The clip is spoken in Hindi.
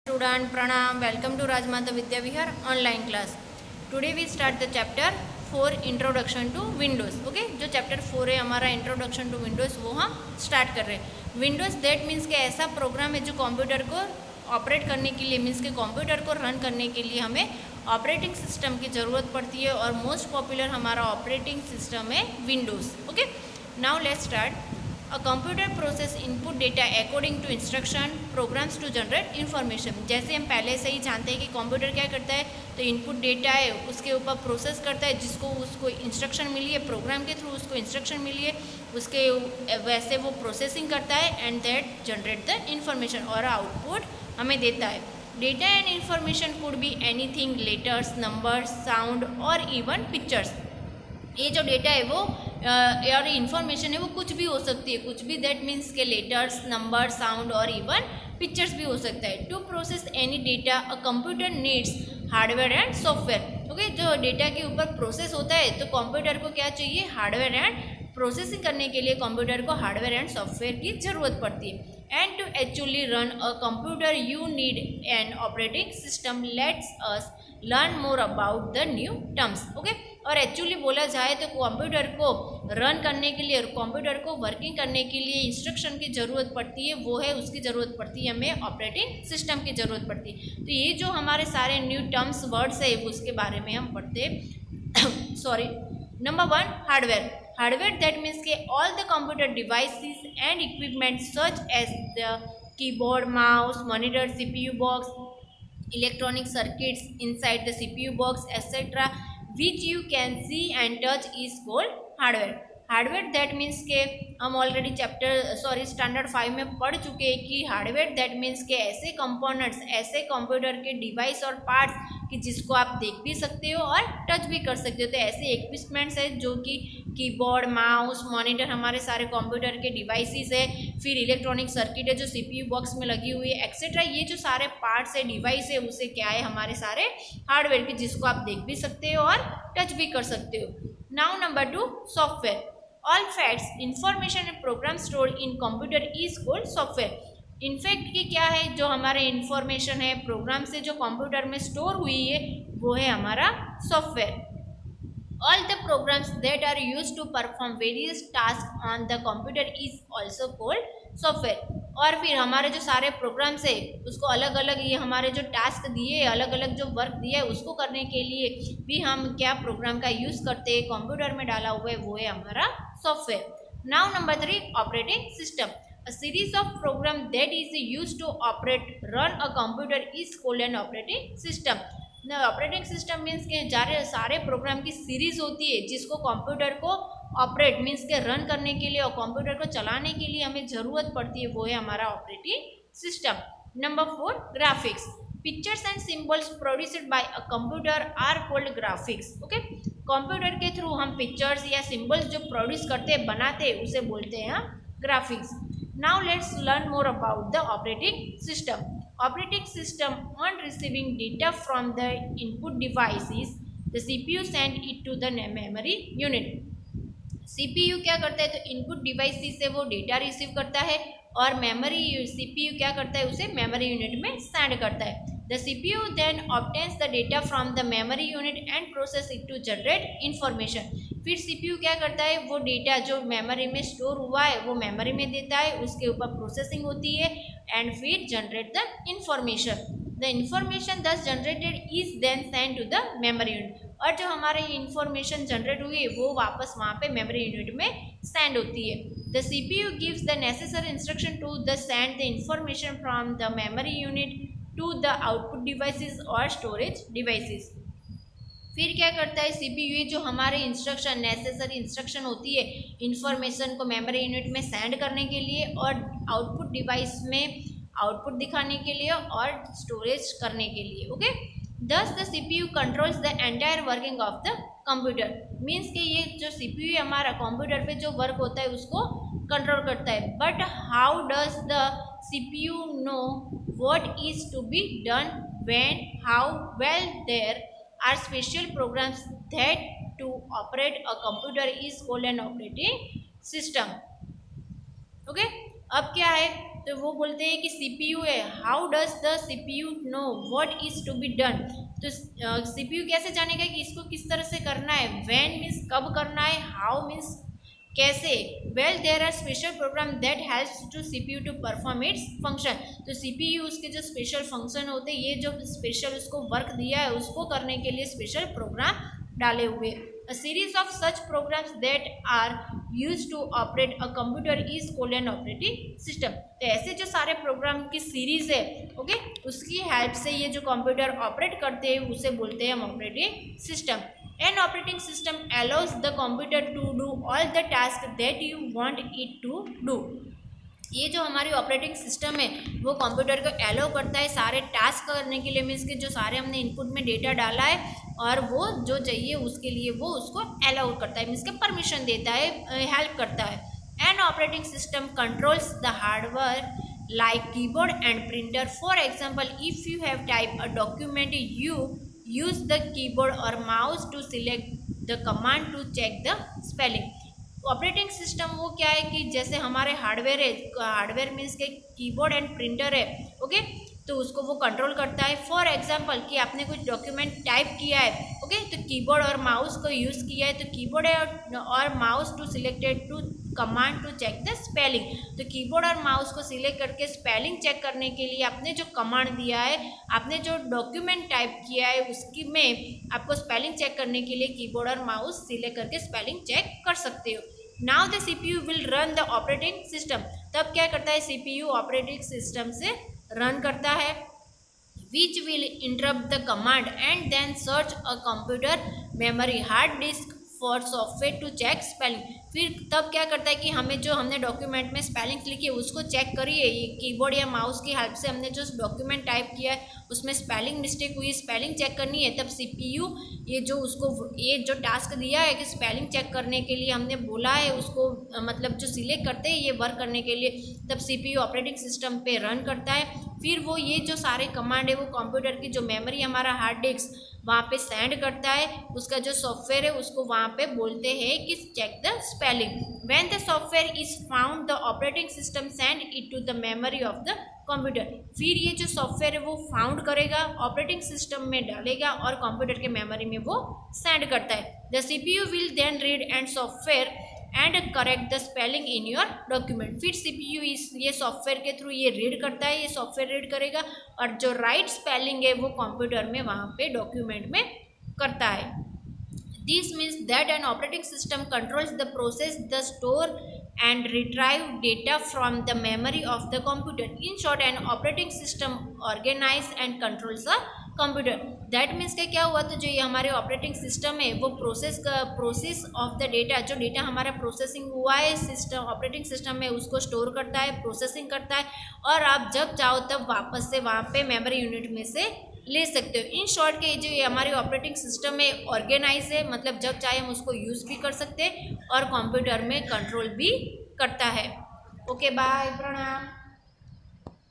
Student Pranam, welcome to Rajmata Vidya Vihar online class. Today we start the chapter 4 Introduction to Windows. Okay, जो chapter 4 है हमारा Introduction to Windows वो हम start कर रहे हैं. Windows that means कि ऐसा प्रोग्राम है जो कंप्यूटर को ऑपरेट करने के लिए मीन्स के कंप्यूटर को रन करने के लिए हमें ऑपरेटिंग सिस्टम की ज़रूरत पड़ती है और मोस्ट पॉपुलर हमारा ऑपरेटिंग सिस्टम है Windows. Okay, now let's start. A computer process input data according to instruction programs to generate information. जैसे हम पहले से ही जानते हैं कि कंप्यूटर क्या करता है, तो इनपुट डेटा है उसके ऊपर प्रोसेस करता है, जिसको उसको इंस्ट्रक्शन मिली है प्रोग्राम के थ्रू, उसको इंस्ट्रक्शन मिली है उसके वैसे वो प्रोसेसिंग करता है and that generate the information और आउटपुट हमें देता है. Data and information could be anything, letters, numbers, sound और इवन पिक्चर्स. ये जो डेटा है वो और इन्फॉर्मेशन है वो कुछ भी हो सकती है, कुछ भी. दैट मीन्स के लेटर्स, नंबर, साउंड और इवन पिक्चर्स भी हो सकता है. To process any data a computer needs hardware and software. Okay, जो डेटा के ऊपर प्रोसेस होता है तो कंप्यूटर को क्या चाहिए, हार्डवेयर एंड प्रोसेसिंग करने के लिए कंप्यूटर को हार्डवेयर एंड सॉफ्टवेयर की ज़रूरत पड़ती है. And to actually run a computer you need an operating system. Let's us learn more about the new terms. Okay, और एक्चुअली बोला जाए तो कंप्यूटर को रन करने के लिए, कंप्यूटर को वर्किंग करने के लिए इंस्ट्रक्शन की ज़रूरत पड़ती है, वो है उसकी ज़रूरत पड़ती है हमें ऑपरेटिंग सिस्टम की ज़रूरत पड़ती है. तो ये जो हमारे सारे न्यू टर्म्स वर्ड्स है उसके बारे में हम पढ़ते sorry. Number 1, hardware. Hardware that means के all the computer devices and equipment such as the keyboard, mouse, monitor, CPU box, electronic circuits inside the CPU box etcetera which you can see and touch is called hardware. Hardware that means के हम ऑलरेडी स्टैंडर्ड 5 में पढ़ चुके हैं कि हार्डवेयर दैट मीन्स के ऐसे कंपोनेंट्स, ऐसे कंप्यूटर के डिवाइस और पार्ट्स कि जिसको आप देख भी सकते हो और टच भी कर सकते हो. तो ऐसे इक्विपमेंट्स है जो कि कीबोर्ड, माउस, मॉनिटर हमारे सारे कंप्यूटर के डिवाइसेस है, फिर इलेक्ट्रॉनिक सर्किट है जो सीपीयू बॉक्स में लगी हुई है एक्सेट्रा. ये जो सारे पार्ट्स है, डिवाइस है, उसे क्या है हमारे सारे हार्डवेयर की, जिसको आप देख भी सकते हो और टच भी कर सकते हो. Now number 2, software. All facts, information and program stored in computer is called software. In fact की क्या है, जो हमारे इंफॉर्मेशन है प्रोग्राम से जो कंप्यूटर में स्टोर हुई है वो है हमारा software. All the programs that are used to perform various task on the computer is also called software. और फिर हमारे जो सारे प्रोग्राम्स है उसको अलग अलग, ये हमारे जो टास्क दिए, अलग अलग जो वर्क दिया है उसको करने के लिए भी हम क्या प्रोग्राम का यूज़ करते हैं, कंप्यूटर में डाला हुआ है, वो है हमारा software. Now number 3, operating system. A series of program that is used to operate run a computer is called an operating system. Operating system means के सारे प्रोग्राम की सीरीज होती है जिसको कंप्यूटर को ऑपरेट मीन्स के रन करने के लिए और कंप्यूटर को चलाने के लिए हमें ज़रूरत पड़ती है, वो है हमारा operating system. Number 4, graphics. Pictures and symbols produced by a computer are called graphics. Okay, computer के थ्रू हम पिक्चर्स या सिम्बल्स जो प्रोड्यूस करते हैं, बनाते हैं, उसे बोलते हैं हम graphics. Now let's learn more about the operating system. Operating system on receiving data from the input devices, the CPU send it to the memory unit. CPU क्या करता है, तो इनपुट डिवाइस से वो डेटा रिसीव करता है और मेमोरी CPU क्या करता है, उसे मेमोरी यूनिट में सेंड करता है. The CPU then obtains the data from the memory unit and process it to generate information. फिर CPU क्या करता है, वो डेटा जो मेमोरी में स्टोर हुआ है वो मेमोरी में देता है, उसके ऊपर प्रोसेसिंग होती है एंड फिर generate the information. The information thus generated is then send to the memory unit. और जो हमारे इंफॉर्मेशन जनरेट हुई है वो वापस वहाँ पे मेमोरी यूनिट में सेंड होती है. The CPU gives the necessary instruction to the send the information from the memory unit to the output devices और स्टोरेज डिवाइसेस. फिर क्या करता है CPU, ये जो हमारे इंस्ट्रक्शन, नेसेसरी इंस्ट्रक्शन होती है इंफॉर्मेशन को मेमोरी यूनिट में सेंड करने के लिए और आउटपुट डिवाइस में आउटपुट दिखाने के लिए और स्टोरेज करने के लिए. ओके, दस the CPU controls the entire working of the computer. Means कि ये जो CPU है हमारा कंप्यूटर पे जो वर्क होता है उसको कंट्रोल करता है. But how does the CPU know what is to be done when, how well there are special programs that to operate a computer is called an operating system. Okay, अब क्या है, तो वो बोलते हैं कि CPU है, how does the CPU know what is to be done. तो CPU कैसे जानेगा कि इसको किस तरह से करना है, व्हेन मीन्स कब करना है, हाउ मीन्स कैसे, well there are special program that helps to CPU to perform its function. तो CPU उसके जो स्पेशल फंक्शन होते हैं, ये जो स्पेशल उसको वर्क दिया है उसको करने के लिए स्पेशल प्रोग्राम डाले हुए। A series of such programs that are used to operate a computer is called an operating system। तो ऐसे जो सारे प्रोग्राम की सीरीज है, ओके, उसकी हेल्प से ये जो कंप्यूटर ऑपरेट करते हैं उसे बोलते हैं हम operating system. An operating system allows the computer to do all the tasks that you want it to do। ये जो हमारी ऑपरेटिंग सिस्टम है वो कंप्यूटर को एलो करता है सारे टास्क करने के लिए, मीन्स के जो सारे हमने इनपुट में डेटा डाला है और वो जो चाहिए उसके लिए वो उसको अलाउ करता है, मीन्स के परमिशन देता है, हेल्प करता है। An operating system controls the hardware like keyboard and printer. For example, if you have type a document you use the keyboard और mouse to select the command to check the spelling. Operating system वो क्या है कि जैसे हमारे हार्डवेयर है, हार्डवेयर मीन्स के कीबोर्ड एंड प्रिंटर है, ओके, तो उसको वो कंट्रोल करता है। फॉर एग्जांपल कि आपने कुछ डॉक्यूमेंट टाइप किया है, ओके, तो कीबोर्ड और माउस को यूज़ किया है, तो कीबोर्ड है और mouse to selected to command to check the spelling. तो कीबोर्ड और माउस को सिलेक्ट करके स्पेलिंग चेक करने के लिए आपने जो कमांड दिया है, आपने जो डॉक्यूमेंट टाइप किया है उसकी में आपको स्पेलिंग चेक करने के लिए कीबोर्ड और माउस सिलेक्ट करके स्पेलिंग चेक कर सकते हो। Now the CPU will run the operating system. तब क्या करता है, CPU ऑपरेटिंग सिस्टम से रन करता है, which will interrupt the command and then search a computer memory hard disk for software to check spelling. फिर तब क्या करता है कि हमें जो हमने डॉक्यूमेंट में स्पेलिंग्स लिखी है उसको चेक करिए, ये कीबोर्ड या माउस की हेल्प से हमने जो डॉक्यूमेंट टाइप किया है उसमें स्पेलिंग मिस्टेक हुई, स्पेलिंग चेक करनी है, तब CPU ये जो उसको ये जो टास्क दिया है कि स्पेलिंग चेक करने के लिए हमने बोला है उसको, मतलब जो सिलेक्ट करते हैं ये वर्क करने के लिए, तब CPU ऑपरेटिंग सिस्टम पे रन करता है। फिर वो ये जो सारे कमांड है वो कंप्यूटर की जो मेमोरी हमारा हार्ड डिस्क वहाँ पे सेंड करता है, उसका जो सॉफ्टवेयर है उसको वहाँ पे बोलते हैं कि check the spelling. When the software is found the operating system send it to the memory of the computer. फिर ये जो सॉफ्टवेयर है वो फाउंड करेगा, ऑपरेटिंग सिस्टम में डालेगा और कंप्यूटर के मेमोरी में वो सेंड करता है। The CPU will then read and software and correct the spelling in your document. फिर CPU ये सॉफ्टवेयर के थ्रू ये रीड करता है, ये सॉफ्टवेयर रीड करेगा और जो राइट स्पेलिंग है वो कंप्यूटर में वहाँ पे डॉक्यूमेंट में करता है। This means that N operating system controls the process the store and retrieve data from the memory of the computer. In short, an operating system organize and controls a computer. That means कि क्या हुआ, तो जो ये हमारे ऑपरेटिंग सिस्टम है वो प्रोसेस ऑफ द डेटा, जो डेटा हमारा प्रोसेसिंग हुआ है सिस्टम ऑपरेटिंग सिस्टम में उसको स्टोर करता है, प्रोसेसिंग करता है और आप जब चाहो तब वापस से वहाँ पे मेमोरी यूनिट में से ले सकते हो। इन शॉर्ट के जो ये हमारी ऑपरेटिंग सिस्टम है ऑर्गेनाइज है, मतलब जब चाहे हम उसको यूज़ भी कर सकते हैं और कंप्यूटर में कंट्रोल भी करता है। ओके, बाय, प्रणाम।